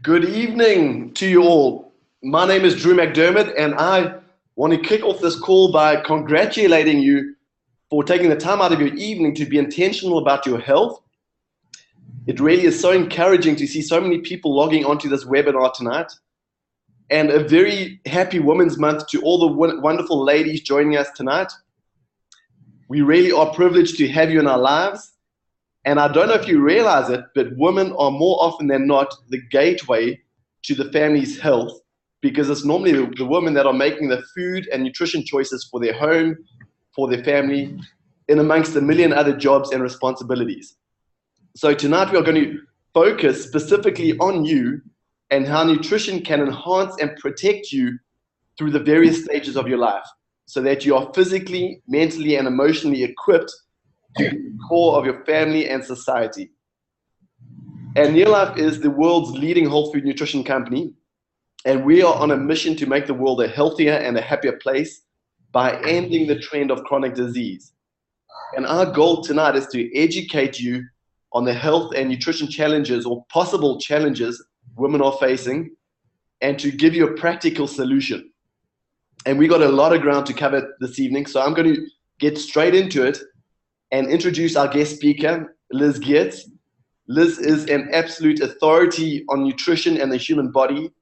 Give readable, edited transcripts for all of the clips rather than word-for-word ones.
Good evening to you all. My name is Drew McDermott, and I want to kick off this call by congratulating you for taking the time out of your evening to be intentional about your health. It really is so encouraging to see so many people logging onto this webinar tonight. And a very happy Women's Month to all the wonderful ladies joining us tonight. We really are privileged to have you in our lives. And I don't know if you realize it, but women are more often than not the gateway to the family's health, because it's normally the women that are making the food and nutrition choices for their home, for their family, in amongst a million other jobs and responsibilities. So tonight we are going to focus specifically on you and how nutrition can enhance and protect you through the various stages of your life, so that you are physically, mentally, and emotionally equipped to be the core of your family and society. And Nearlife is the world's leading whole food nutrition company, and we are on a mission to make the world a healthier and a happier place by ending the trend of chronic disease. And our goal tonight is to educate you on the health and nutrition challenges or possible challenges women are facing, and to give you a practical solution. And we got a lot of ground to cover this evening, so I'm going to get straight into it and introduce our guest speaker, Liz Geerdts. Liz is an absolute authority on nutrition and the human body.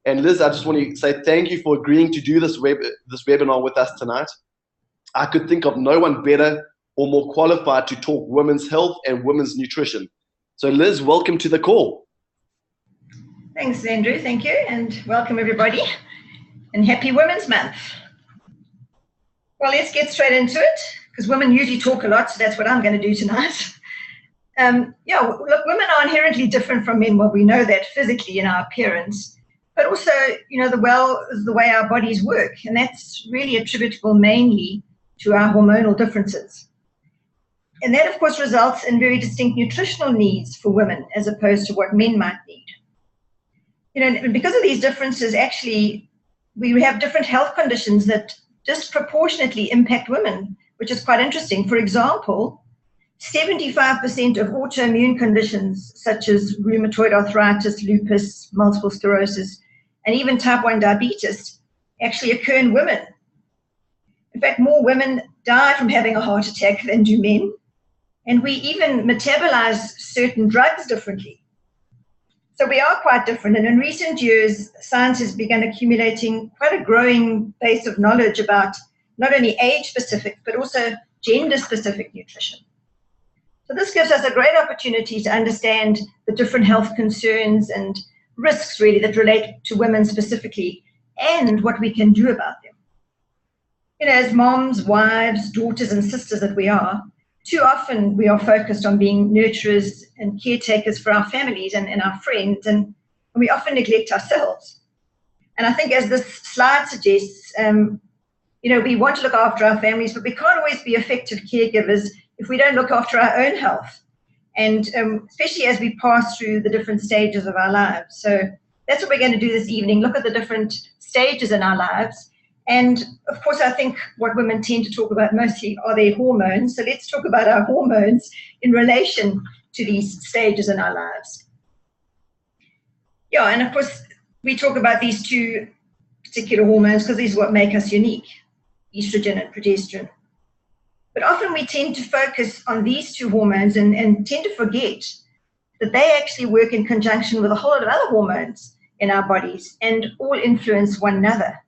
And Liz, I just want to say thank you for agreeing to do this webinar with us tonight. I could think of no one better or more qualified to talk women's health and women's nutrition. So Liz, welcome to the call. Thanks, Andrew. Thank you, and welcome everybody, and happy Women's Month. Well, let's get straight into it, because women usually talk a lot, so that's what I'm going to do tonight. Look, women are inherently different from men. Well, we know that physically in our appearance, but also, the way our bodies work, and that's really attributable mainly to our hormonal differences. And that, of course, results in very distinct nutritional needs for women as opposed to what men might need. And because of these differences, actually, we have different health conditions that disproportionately impact women, which is quite interesting. For example, 75% of autoimmune conditions such as rheumatoid arthritis, lupus, multiple sclerosis, and even type 1 diabetes actually occur in women. In fact, more women die from having a heart attack than do men, and we even metabolize certain drugs differently. So we are quite different, and in recent years, science has begun accumulating quite a growing base of knowledge about not only age-specific, but also gender-specific nutrition. So this gives us a great opportunity to understand the different health concerns and risks, really, that relate to women specifically, and what we can do about them. As moms, wives, daughters, and sisters that we are, too often we are focused on being nurturers and caretakers for our families and our friends, and we often neglect ourselves. And I think, as this slide suggests, we want to look after our families, but we can't always be effective caregivers if we don't look after our own health, and especially as we pass through the different stages of our lives. So that's what we're going to do this evening, look at the different stages in our lives. And of course, I think what women tend to talk about mostly are their hormones. So let's talk about our hormones in relation to these stages in our lives. And of course, we talk about these two particular hormones because these are what make us unique, estrogen and progesterone. But often we tend to focus on these two hormones and tend to forget that they actually work in conjunction with a whole lot of other hormones in our bodies and all influence one another.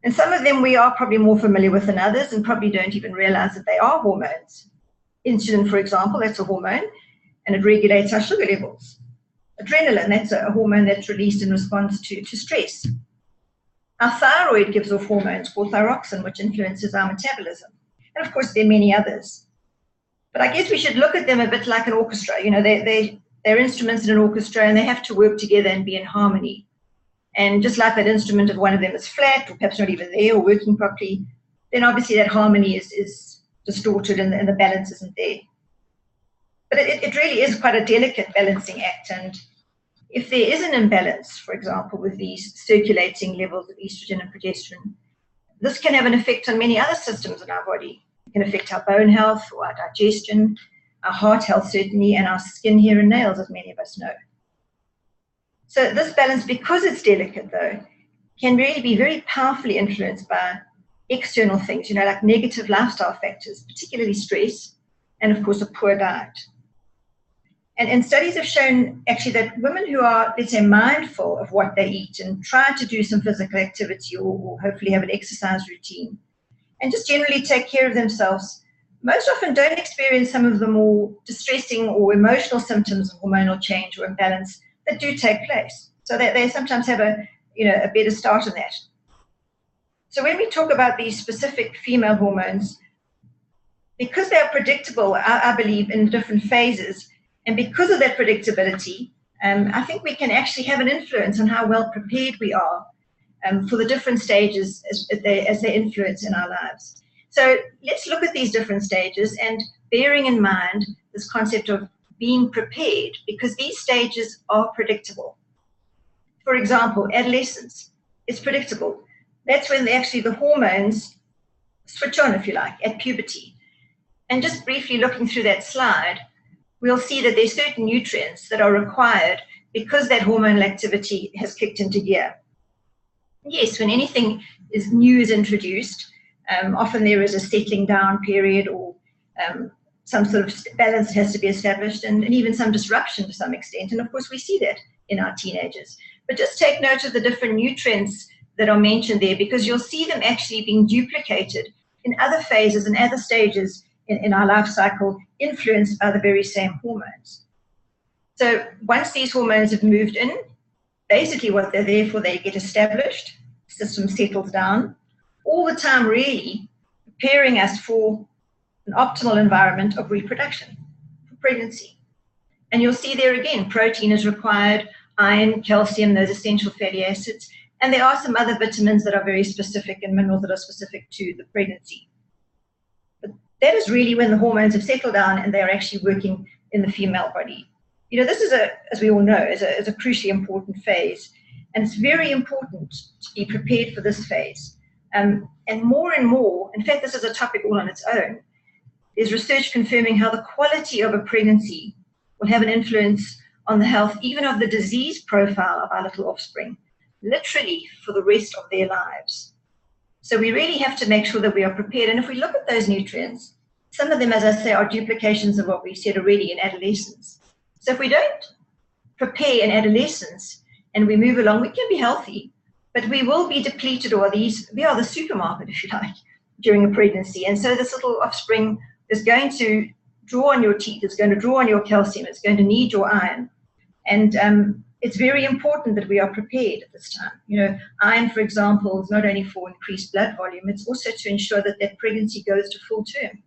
And some of them we are probably more familiar with than others and probably don't even realize that they are hormones. Insulin, for example, that's a hormone, and it regulates our sugar levels. Adrenaline, that's a hormone that's released in response to stress. Our thyroid gives off hormones called thyroxine, which influences our metabolism. And of course, there are many others. But I guess we should look at them a bit like an orchestra. They're instruments in an orchestra, and they have to work together and be in harmony. And just like that instrument, if one of them is flat or perhaps not even there or working properly, then obviously that harmony is distorted and the balance isn't there. But it really is quite a delicate balancing act. And if there is an imbalance, for example, with these circulating levels of estrogen and progesterone, this can have an effect on many other systems in our body. It can affect our bone health or our digestion, our heart health certainly, and our skin, hair, and nails, as many of us know. So this balance, because it's delicate though, can really be very powerfully influenced by external things, like negative lifestyle factors, particularly stress, and of course a poor diet. And studies have shown actually that women who are, let's say, mindful of what they eat and try to do some physical activity or hopefully have an exercise routine and just generally take care of themselves, most often don't experience some of the more distressing or emotional symptoms of hormonal change or imbalance that do take place. So that they sometimes have a better start on that. So when we talk about these specific female hormones, because they are predictable, I believe, in different phases, and because of that predictability, I think we can actually have an influence on how well prepared we are for the different stages as they influence in our lives. So let's look at these different stages and bearing in mind this concept of being prepared, because these stages are predictable. For example, adolescence is predictable. That's when the hormones switch on, if you like, at puberty. And just briefly looking through that slide, we'll see that there's certain nutrients that are required because that hormonal activity has kicked into gear. Yes, when anything new is introduced, often there is a settling down period or some sort of balance that has to be established and even some disruption to some extent. And of course, we see that in our teenagers. But just take note of the different nutrients that are mentioned there, because you'll see them actually being duplicated in other phases and other stages in our life cycle, influenced by the very same hormones. So once these hormones have moved in, basically what they're there for, they get established, system settles down, all the time really preparing us for an optimal environment of reproduction, for pregnancy. And you'll see there again, protein is required, iron, calcium, those essential fatty acids, and there are some other vitamins that are very specific and minerals that are specific to the pregnancy. But that is really when the hormones have settled down and they're actually working in the female body. This is as we all know, is a crucially important phase. And it's very important to be prepared for this phase. And more, in fact, this is a topic all on its own, is research confirming how the quality of a pregnancy will have an influence on the health, even of the disease profile of our little offspring, literally for the rest of their lives. So we really have to make sure that we are prepared. And if we look at those nutrients, some of them, as I say, are duplications of what we said already in adolescence. So if we don't prepare in adolescence and we move along, we can be healthy, but we will be depleted, or we are the supermarket, if you like, during a pregnancy. And so this little offspring is going to draw on your teeth, it's going to draw on your calcium, it's going to need your iron. And it's very important that we are prepared at this time. Iron, for example, is not only for increased blood volume, it's also to ensure that that pregnancy goes to full term.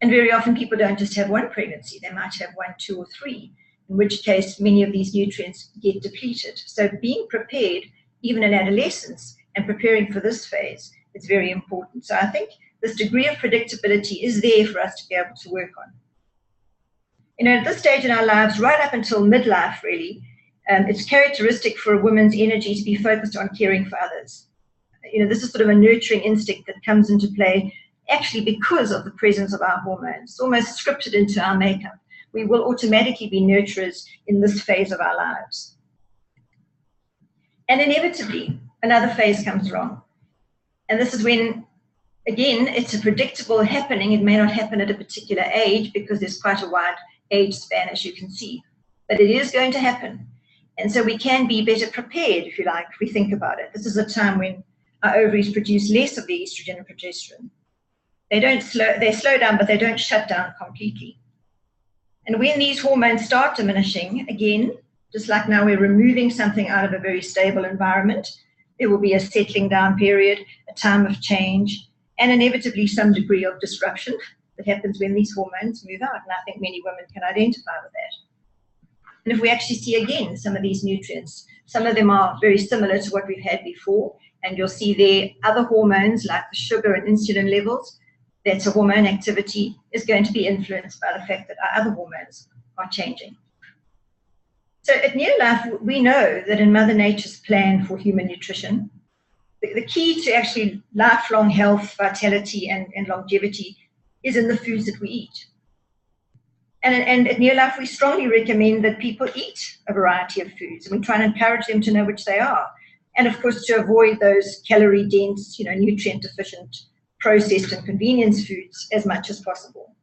And very often people don't just have one pregnancy, they might have 1, 2, or 3, in which case many of these nutrients get depleted. So being prepared, even in adolescence, and preparing for this phase is very important. So I think this degree of predictability is there for us to be able to work on. At this stage in our lives, right up until midlife, really, it's characteristic for a woman's energy to be focused on caring for others. This is sort of a nurturing instinct that comes into play actually because of the presence of our hormones. It's almost scripted into our makeup. We will automatically be nurturers in this phase of our lives. And inevitably, another phase comes along. And this is when, again, it's a predictable happening. It may not happen at a particular age because there's quite a wide age span, as you can see. But it is going to happen. And so we can be better prepared, if you like, if we think about it. This is a time when our ovaries produce less of the estrogen and progesterone. They slow down, but they don't shut down completely. And when these hormones start diminishing, again, just like now we're removing something out of a very stable environment, there will be a settling down period, a time of change, and inevitably some degree of disruption that happens when these hormones move out. And I think many women can identify with that. And if we actually see again some of these nutrients, some of them are very similar to what we've had before, and you'll see there other hormones like the sugar and insulin levels. That's a hormone activity is going to be influenced by the fact that our other hormones are changing. So at Near Life, we know that in Mother Nature's plan for human nutrition, the key to actually lifelong health, vitality, and longevity is in the foods that we eat. And at Neolife, we strongly recommend that people eat a variety of foods, and we try and encourage them to know which they are. And of course, to avoid those calorie-dense, nutrient-deficient, processed and convenience foods as much as possible.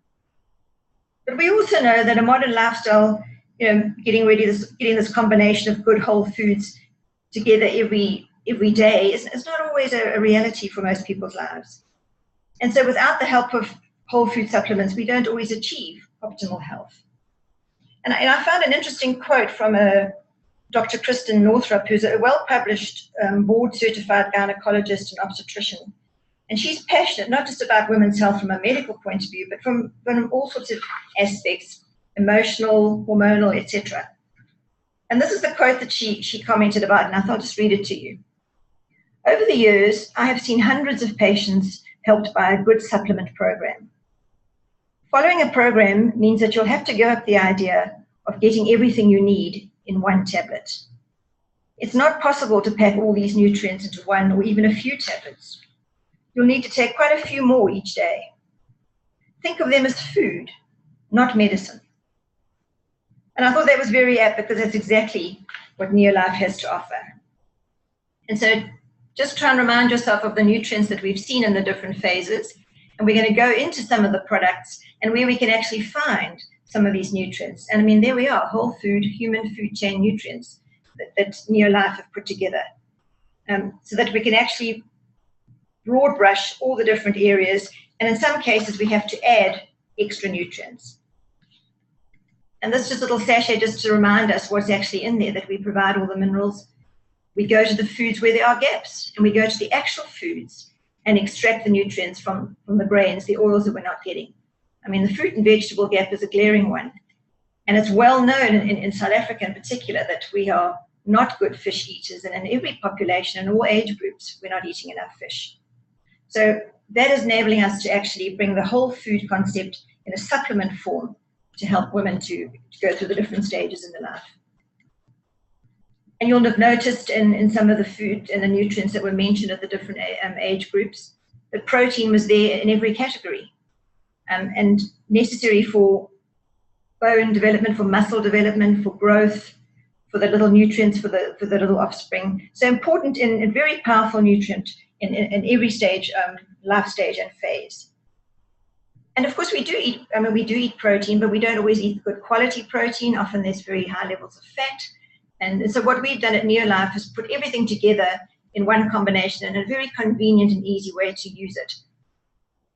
But we also know that a modern lifestyle, getting this combination of good whole foods together every day is not always a reality for most people's lives. And so without the help of whole food supplements, we don't always achieve optimal health. And I found an interesting quote from Dr. Kristen Northrup, who's a well-published board-certified gynecologist and obstetrician. And she's passionate not just about women's health from a medical point of view, but from all sorts of aspects, emotional, hormonal, etc. And this is the quote that she commented about, and I thought I'll just read it to you. Over the years, I have seen hundreds of patients helped by a good supplement program. Following a program means that you'll have to give up the idea of getting everything you need in one tablet. It's not possible to pack all these nutrients into one or even a few tablets. You'll need to take quite a few more each day. Think of them as food, not medicine. And I thought that was very apt, because that's exactly what Neolife has to offer. And so just try and remind yourself of the nutrients that we've seen in the different phases. And we're going to go into some of the products and where we can actually find some of these nutrients. And I mean, there we are, whole food, human food chain nutrients that Neolife have put together, so that we can actually broad brush all the different areas. And in some cases, we have to add extra nutrients. And this is just a little sachet just to remind us what's actually in there, that we provide all the minerals. We go to the foods where there are gaps, and we go to the actual foods and extract the nutrients from the grains, the oils that we're not getting. I mean, the fruit and vegetable gap is a glaring one. And it's well known in South Africa in particular that we are not good fish eaters. And in every population, in all age groups, we're not eating enough fish. So that is enabling us to actually bring the whole food concept in a supplement form to help women to go through the different stages in their life. And you'll have noticed in some of the food and the nutrients that were mentioned at the different age groups, that protein was there in every category, and necessary for bone development, for muscle development, for growth, for the little nutrients, for the little offspring. So important and very powerful nutrient in every stage, life stage and phase. And of course we do eat protein, but we don't always eat good quality protein. Often there's very high levels of fat. And so what we've done at Neolife is put everything together in one combination in a very convenient and easy way to use it.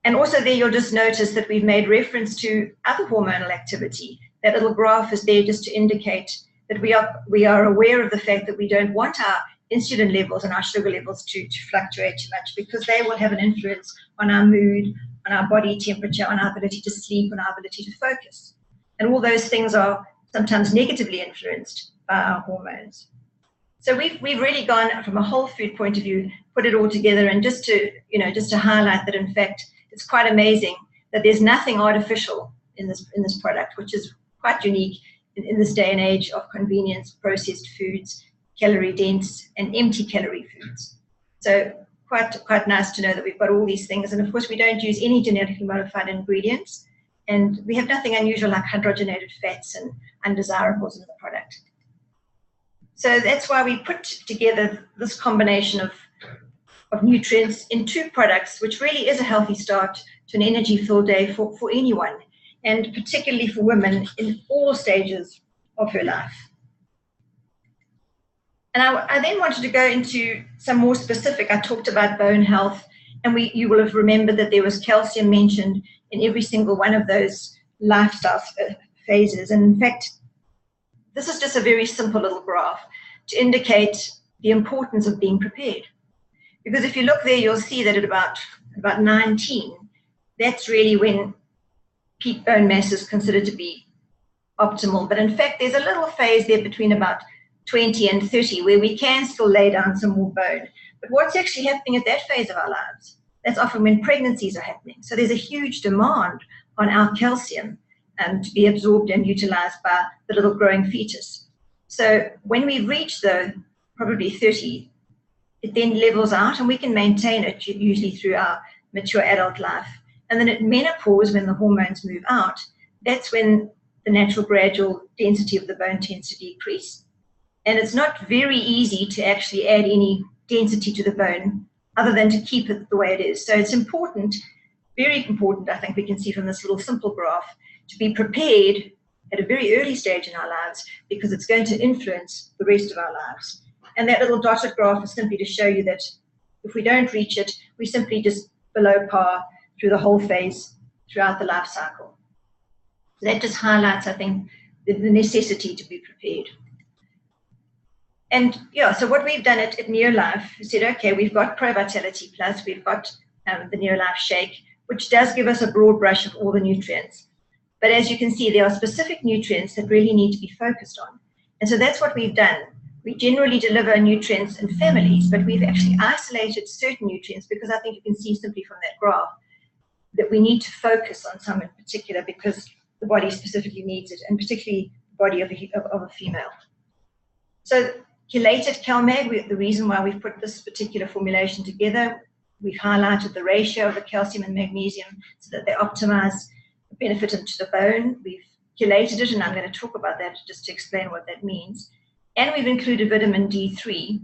And also there you'll just notice that we've made reference to other hormonal activity. That little graph is there just to indicate that we are aware of the fact that we don't want our insulin levels and our sugar levels to fluctuate too much, because they will have an influence on our mood, on our body temperature, on our ability to sleep, on our ability to focus. And all those things are sometimes negatively influenced by our hormones. So we've really gone from a whole food point of view, put it all together, and just to highlight that in fact it's quite amazing that there's nothing artificial in this product, which is quite unique in this day and age of convenience, processed foods, calorie dense and empty calorie foods. So quite nice to know that we've got all these things. And of course we don't use any genetically modified ingredients, and we have nothing unusual like hydrogenated fats and undesirables in the product. So that's why we put together this combination of nutrients in two products, which really is a healthy start to an energy-filled day for anyone, and particularly for women in all stages of her life. And I then wanted to go into some more specific. I talked about bone health, and you will have remembered that there was calcium mentioned in every single one of those lifestyle phases. And in fact, this is just a very simple little graph to indicate the importance of being prepared. Because if you look there, you'll see that at about 19, that's really when peak bone mass is considered to be optimal. But in fact, there's a little phase there between about 20 and 30 where we can still lay down some more bone. But what's actually happening at that phase of our lives? That's often when pregnancies are happening. So there's a huge demand on our calcium to be absorbed and utilized by the little growing fetus. So when we reach probably 30, it then levels out, and we can maintain it usually through our mature adult life. And then at menopause, when the hormones move out, that's when the natural gradual density of the bone tends to decrease. And it's not very easy to actually add any density to the bone other than to keep it the way it is. So it's important, very important, I think we can see from this little simple graph, to be prepared at a very early stage in our lives, because it's going to influence the rest of our lives. And that little dotted graph is simply to show you that if we don't reach it, we're simply just below par through the whole phase throughout the life cycle. So that just highlights, I think, the necessity to be prepared. And yeah, so what we've done at NeoLife is said, okay, we've got Pro Vitality Plus, we've got the NeoLife Shake, which does give us a broad brush of all the nutrients. But as you can see, there are specific nutrients that really need to be focused on. And so that's what we've done. We generally deliver nutrients in families, but we've actually isolated certain nutrients, because I think you can see simply from that graph that we need to focus on some in particular because the body specifically needs it, and particularly the body of a female. So chelated CalMag, the reason why we've put this particular formulation together, we've highlighted the ratio of the calcium and magnesium so that they optimize the benefit into the bone. We've chelated it, and I'm going to talk about that just to explain what that means. And we've included vitamin D3,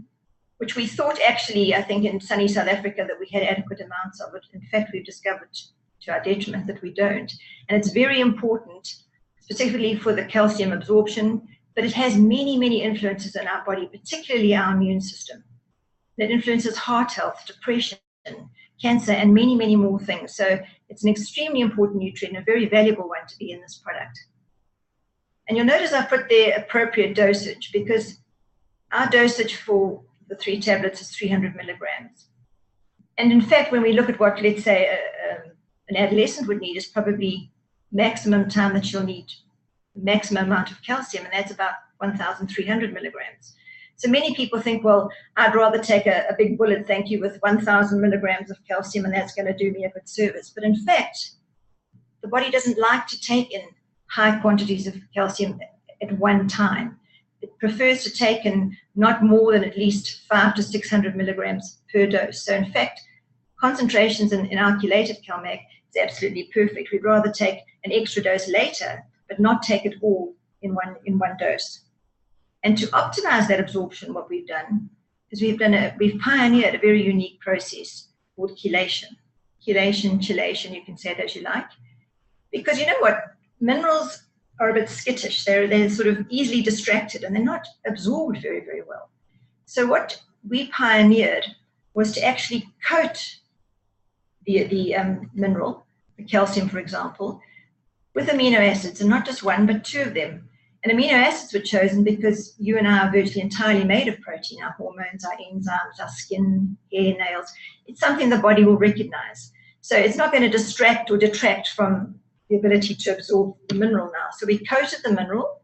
which we thought actually, I think in sunny South Africa, that we had adequate amounts of it. In fact, we've discovered to our detriment that we don't. And it's very important, specifically for the calcium absorption, but it has many, many influences in our body, particularly our immune system. That influences heart health, depression, cancer, and many, many more things. So it's an extremely important nutrient, a very valuable one to be in this product. And you'll notice I put there appropriate dosage, because our dosage for the 3 tablets is 300 milligrams. And in fact, when we look at what, let's say, an adolescent would need, is probably maximum time that she'll need maximum amount of calcium, and that's about 1,300 milligrams. So many people think, well, I'd rather take a big bullet, thank you, with 1,000 milligrams of calcium, and that's going to do me a good service. But in fact, the body doesn't like to take in high quantities of calcium at one time. It prefers to take in not more than at least 500 to 600 milligrams per dose. So in fact, concentrations in our chelated CalMag is absolutely perfect. We'd rather take an extra dose later, but not take it all in one dose. And to optimize that absorption, what we've done is we've pioneered a very unique process called chelation. Chelation, you can say it as you like. Because you know what? Minerals are a bit skittish. They're sort of easily distracted, and they're not absorbed very, very well. So what we pioneered was to actually coat the mineral, the calcium, for example, with amino acids, and not just one, but 2 of them. And amino acids were chosen because you and I are virtually entirely made of protein, our hormones, our enzymes, our skin, hair, nails. It's something the body will recognize. So it's not going to distract or detract from the ability to absorb the mineral now. So we coated the mineral,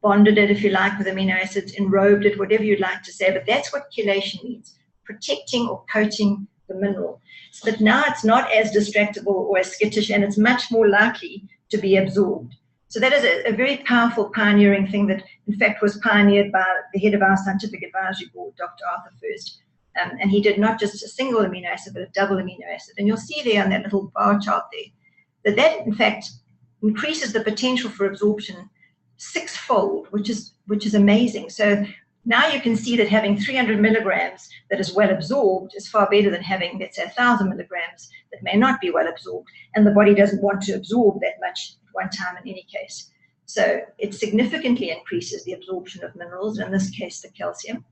bonded it, if you like, with amino acids, enrobed it, whatever you'd like to say, but that's what chelation means, protecting or coating the mineral. So that now it's not as distractible or as skittish, and it's much more likely to be absorbed. So that is a very powerful pioneering thing that, in fact, was pioneered by the head of our scientific advisory board, Dr. Arthur First. And he did not just a single amino acid, but a double amino acid. And you'll see there on that little bar chart there, that in fact increases the potential for absorption 6-fold, which is amazing. So now you can see that having 300 milligrams that is well absorbed is far better than having, let's say, 1,000 milligrams that may not be well absorbed, and the body doesn't want to absorb that much at one time in any case. So it significantly increases the absorption of minerals, in this case the calcium.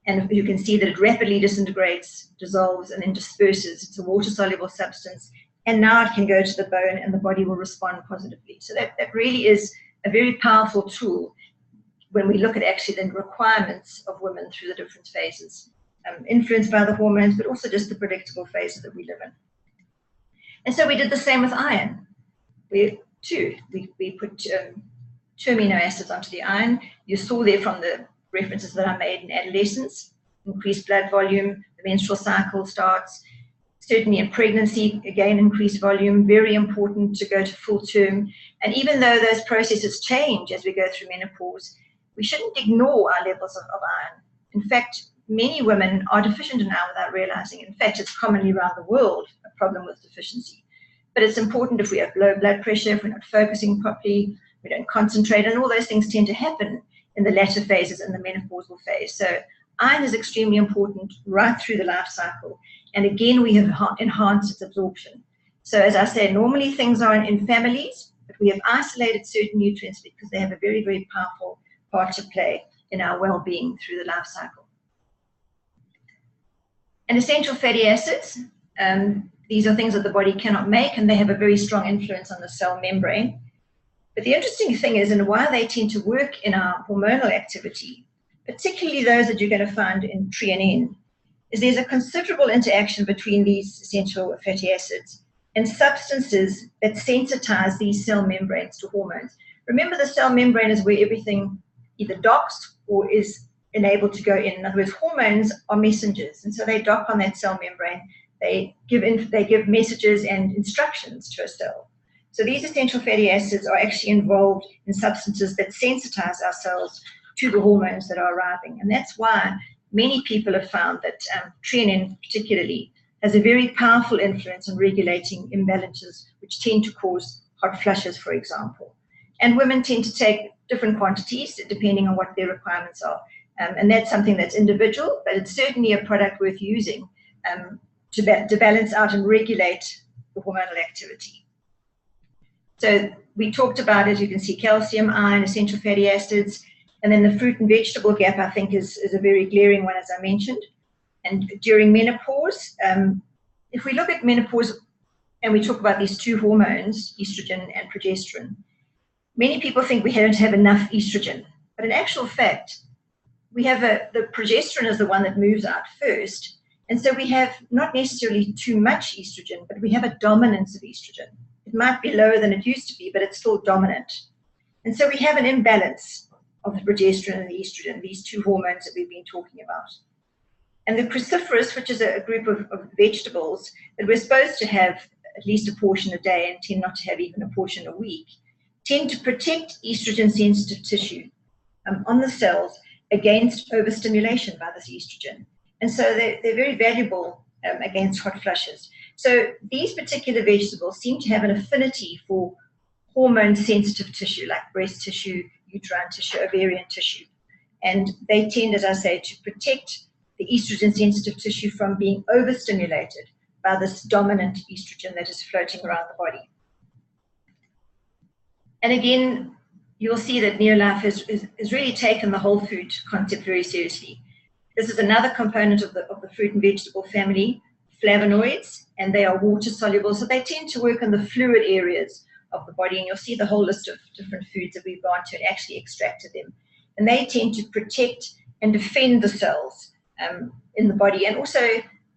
And you can see that it rapidly disintegrates, dissolves, and then disperses. It's a water-soluble substance, and now it can go to the bone and the body will respond positively. So that really is a very powerful tool when we look at actually the requirements of women through the different phases, influenced by the hormones, but also just the predictable phases that we live in. And so we did the same with iron. We put 2 amino acids onto the iron. You saw there from the references that I made in adolescence, increased blood volume, the menstrual cycle starts, certainly in pregnancy, again, increased volume, very important to go to full term. And even though those processes change as we go through menopause, we shouldn't ignore our levels of iron. In fact, many women are deficient in iron without realizing. In fact, it's commonly around the world a problem with deficiency. But it's important if we have low blood pressure, if we're not focusing properly, we don't concentrate, and all those things tend to happen in the latter phases, in the menopausal phase. So iron is extremely important right through the life cycle. And again, we have enhanced its absorption. So as I said, normally things are in families, but we have isolated certain nutrients because they have a very, very powerful part to play in our well-being through the life cycle. And essential fatty acids, these are things that the body cannot make, and they have a very strong influence on the cell membrane. But the interesting thing is, and why they tend to work in our hormonal activity, particularly those that you're going to find in tree and N, is there's a considerable interaction between these essential fatty acids and substances that sensitize these cell membranes to hormones. Remember, the cell membrane is where everything either docks or is enabled to go in. In other words, hormones are messengers, and so they dock on that cell membrane. They give messages and instructions to a cell. So these essential fatty acids are actually involved in substances that sensitize our cells to the hormones that are arriving. And that's why many people have found that treonin particularly has a very powerful influence on regulating imbalances, which tend to cause hot flushes, for example. And women tend to take different quantities depending on what their requirements are. And that's something that's individual, but it's certainly a product worth using to balance out and regulate the hormonal activity. So we talked about, as you can see, calcium, iron, essential fatty acids, and then the fruit and vegetable gap, I think, is a very glaring one, as I mentioned. And during menopause, if we look at menopause and we talk about these two hormones, estrogen and progesterone, many people think we don't have enough estrogen. But in actual fact, we have the progesterone is the one that moves out first. And so we have not necessarily too much estrogen, but we have a dominance of estrogen. It might be lower than it used to be, but it's still dominant. And so we have an imbalance of the progesterone and the estrogen, these two hormones that we've been talking about. And the cruciferous, which is a group of vegetables that we're supposed to have at least a portion a day and tend not to have even a portion a week, tend to protect estrogen-sensitive tissue on the cells against overstimulation by this estrogen. And so they're very valuable against hot flushes. So these particular vegetables seem to have an affinity for hormone-sensitive tissue, like breast tissue, uterine tissue, ovarian tissue. And they tend, as I say, to protect the estrogen-sensitive tissue from being overstimulated by this dominant estrogen that is floating around the body. And again, you'll see that Neolife has really taken the whole food concept very seriously. This is another component of the fruit and vegetable family, flavonoids, and they are water soluble, so they tend to work in the fluid areas of the body, and you'll see the whole list of different foods that we've gone to and actually extracted them. And they tend to protect and defend the cells in the body, and also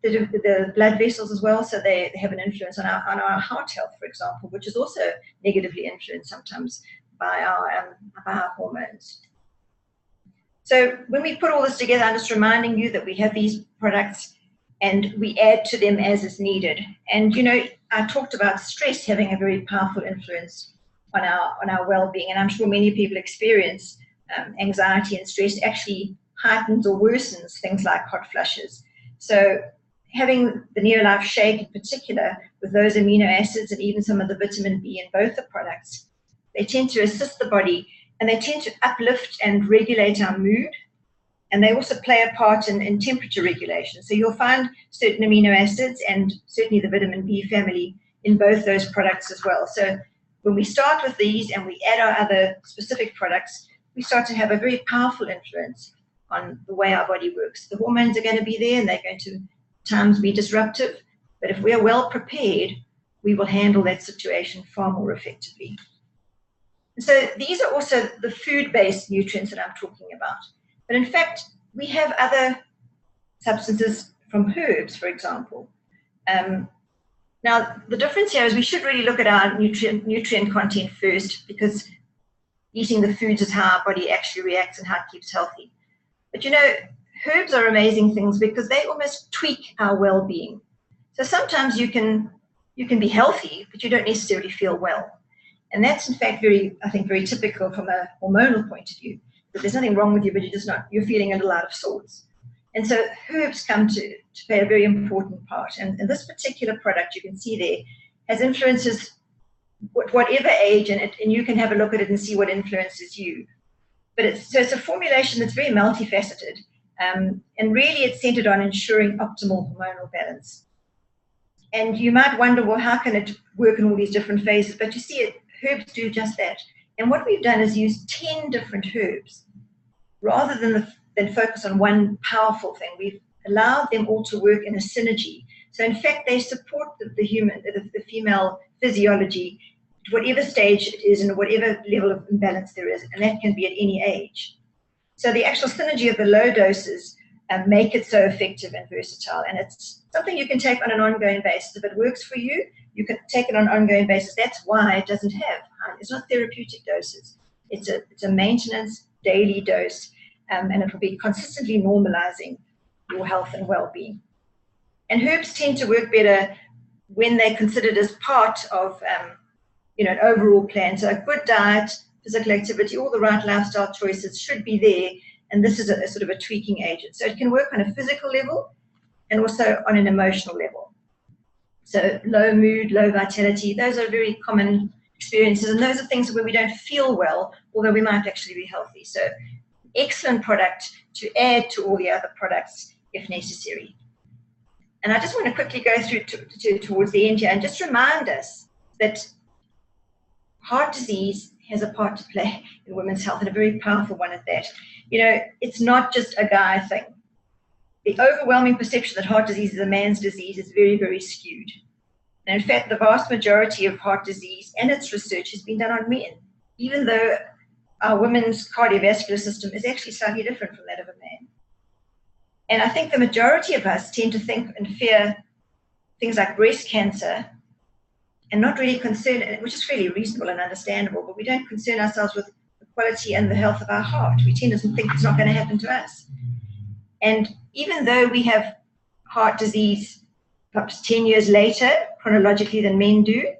the blood vessels as well, so they have an influence on our heart health, for example, which is also negatively influenced sometimes by our hormones. So when we put all this together, I'm just reminding you that we have these products and we add to them as is needed. And, you know, I talked about stress having a very powerful influence on our well-being, and I'm sure many people experience anxiety and stress actually heightens or worsens things like hot flushes. So having the Neolife shake in particular with those amino acids and even some of the vitamin B in both the products, they tend to assist the body and they tend to uplift and regulate our mood. And they also play a part in temperature regulation. So you'll find certain amino acids and certainly the vitamin B family in both those products as well. So when we start with these and we add our other specific products, we start to have a very powerful influence on the way our body works. The hormones are going to be there and they're going to at times be disruptive. But if we're well prepared, we will handle that situation far more effectively. So these are also the food-based nutrients that I'm talking about. But in fact, we have other substances from herbs, for example. Now, the difference here is we should really look at our nutrient content first, because eating the foods is how our body actually reacts and how it keeps healthy. But you know, herbs are amazing things because they almost tweak our well-being. So sometimes you can be healthy, but you don't necessarily feel well. And that's in fact I think very typical from a hormonal point of view. That there's nothing wrong with you, but you're feeling a little out of sorts. And so herbs come to play a very important part. And this particular product you can see there has influences whatever age, and you can have a look at it and see what influences you. But it's a formulation that's very multifaceted, and really it's centered on ensuring optimal hormonal balance. And you might wonder, well, how can it work in all these different phases? But you see, herbs do just that. And what we've done is use 10 different herbs. Rather than focus on one powerful thing, we've allowed them all to work in a synergy. So in fact, they support the female physiology at whatever stage it is and whatever level of imbalance there is, and that can be at any age. So the actual synergy of the low doses make it so effective and versatile, and it's something you can take on an ongoing basis. If it works for you, you can take it on an ongoing basis. That's why it doesn't have, it's not therapeutic doses. It's a maintenance daily dose, and it will be consistently normalizing your health and well-being. And herbs tend to work better when they're considered as part of an overall plan. So a good diet, physical activity, all the right lifestyle choices should be there, and this is a sort of a tweaking agent. So it can work on a physical level and also on an emotional level. So low mood, low vitality, those are very common experiences, and those are things where we don't feel well, although we might actually be healthy. So excellent product to add to all the other products if necessary. And I just want to quickly go through towards the end here and just remind us that heart disease has a part to play in women's health, and a very powerful one at that. It's not just a guy thing. The overwhelming perception that heart disease is a man's disease is very, very skewed. And in fact, the vast majority of heart disease and its research has been done on men, even though our women's cardiovascular system is actually slightly different from that of a man. And I think the majority of us tend to think and fear things like breast cancer and not really concern, which is fairly reasonable and understandable, but we don't concern ourselves with the quality and the health of our heart. We tend to think it's not going to happen to us. And even though we have heart disease perhaps 10 years later, chronologically, than men do,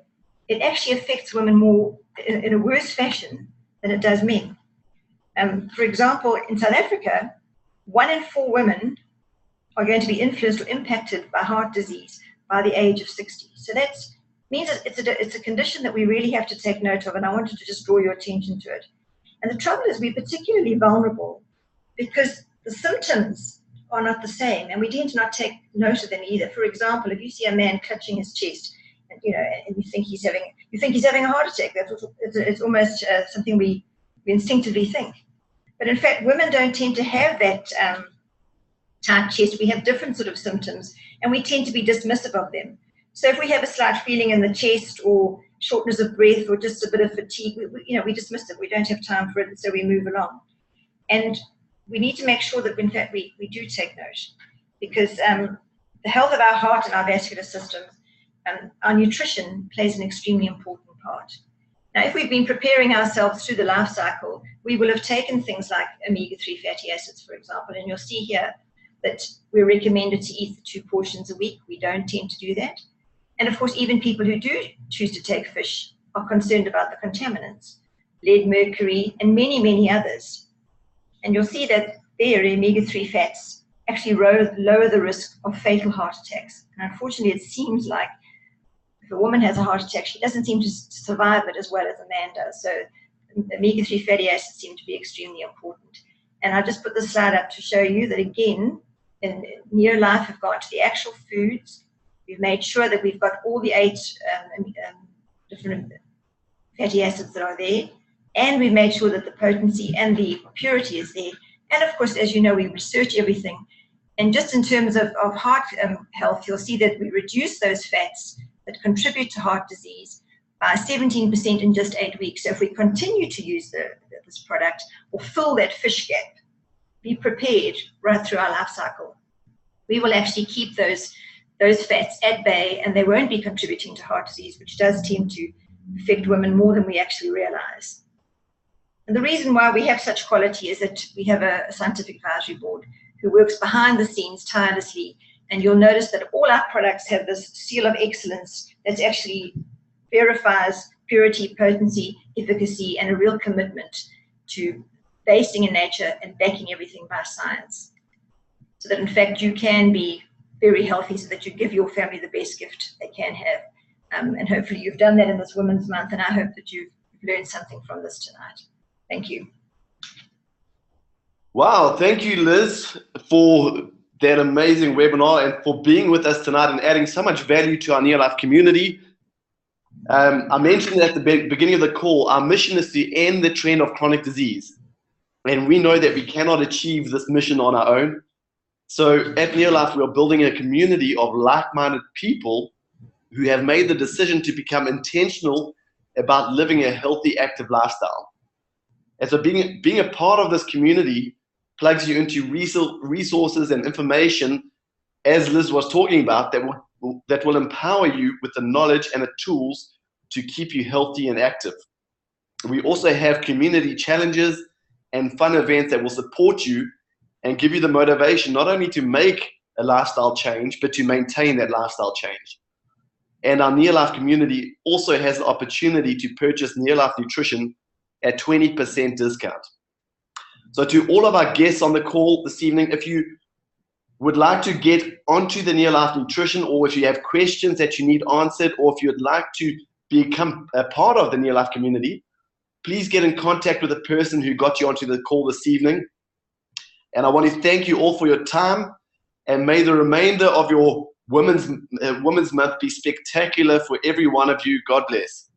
it actually affects women more in a worse fashion than it does men. For example, in South Africa, 1 in 4 women are going to be influenced or impacted by heart disease by the age of 60. So that means it's a condition that we really have to take note of, and I wanted to just draw your attention to it. And the trouble is, we're particularly vulnerable because the symptoms are not the same, and we tend to not take note of them either. For example, if you see a man clutching his chest, and you think he's having a heart attack, it's almost something we instinctively think. But in fact, women don't tend to have that tight chest. We have different sort of symptoms, and we tend to be dismissive of them. So if we have a slight feeling in the chest or shortness of breath or just a bit of fatigue, we dismiss it. We don't have time for it, and so we move along. And we need to make sure that, in fact, we do take note, because the health of our heart and our vascular system, our nutrition plays an extremely important part. Now, if we've been preparing ourselves through the life cycle, we will have taken things like omega-3 fatty acids, for example, and you'll see here that we're recommended to eat 2 portions a week. We don't tend to do that. And of course, even people who do choose to take fish are concerned about the contaminants, lead, mercury, and many, many others. And you'll see that their omega-3 fats actually lower the risk of fatal heart attacks. And unfortunately, it seems like if a woman has a heart attack, she doesn't seem to survive it as well as a man does. So omega-3 fatty acids seem to be extremely important. And I just put this slide up to show you that, again, in Near Life, we've got the actual foods. We've made sure that we've got all the 8 different fatty acids that are there. And we've made sure that the potency and the purity is there. And of course, as you know, we research everything. And just in terms of heart health, you'll see that we reduce those fats that contribute to heart disease by 17% in just 8 weeks. So if we continue to use this product or fill that fish gap, be prepared right through our life cycle, we will actually keep those fats at bay, and they won't be contributing to heart disease, which does tend to affect women more than we actually realize. And the reason why we have such quality is that we have a scientific advisory board who works behind the scenes tirelessly. And you'll notice that all our products have this seal of excellence that actually verifies purity, potency, efficacy, and a real commitment to basing in nature and backing everything by science. So that, in fact, you can be very healthy, so that you give your family the best gift they can have. And hopefully you've done that in this Women's Month, and I hope that you've learned something from this tonight. Thank you. Wow, thank you, Liz, for that amazing webinar and for being with us tonight and adding so much value to our Near Life community. I mentioned at the beginning of the call, our mission is to end the trend of chronic disease. And we know that we cannot achieve this mission on our own. So at Near Life, we are building a community of like-minded people who have made the decision to become intentional about living a healthy, active lifestyle. And so being a part of this community plugs you into resources and information, as Liz was talking about, that will empower you with the knowledge and the tools to keep you healthy and active. We also have community challenges and fun events that will support you and give you the motivation not only to make a lifestyle change, but to maintain that lifestyle change. And our Near Life community also has the opportunity to purchase Near Life nutrition at 20% discount. So to all of our guests on the call this evening, if you would like to get onto the Near Life nutrition, or if you have questions that you need answered, or if you'd like to become a part of the Near Life community, please get in contact with the person who got you onto the call this evening. And I want to thank you all for your time, and may the remainder of your Women's Month be spectacular for every one of you. God bless.